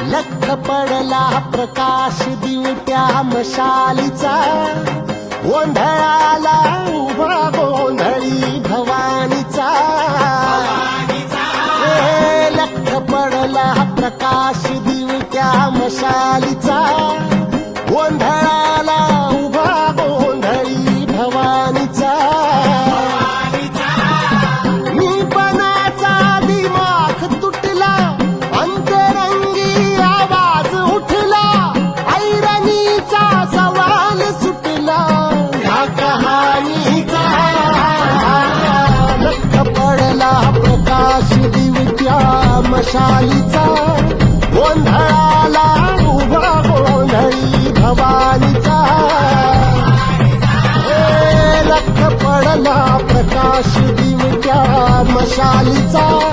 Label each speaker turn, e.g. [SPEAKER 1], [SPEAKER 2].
[SPEAKER 1] लख पडला प्रकाश दिवट्या मशालीचा, गोंधळाला उभा गोंधळी भवानीचा. लख पडला प्रकाश दिवट्या मशालीचा, गोंधळाला उभा गोंधळी भवानीचा. प्रकाश दिवट्या मशालीचा, गोंधळाला उभा गोंधळी भवानीचा. लख पडला प्रकाश दिवट्या मशालीचा.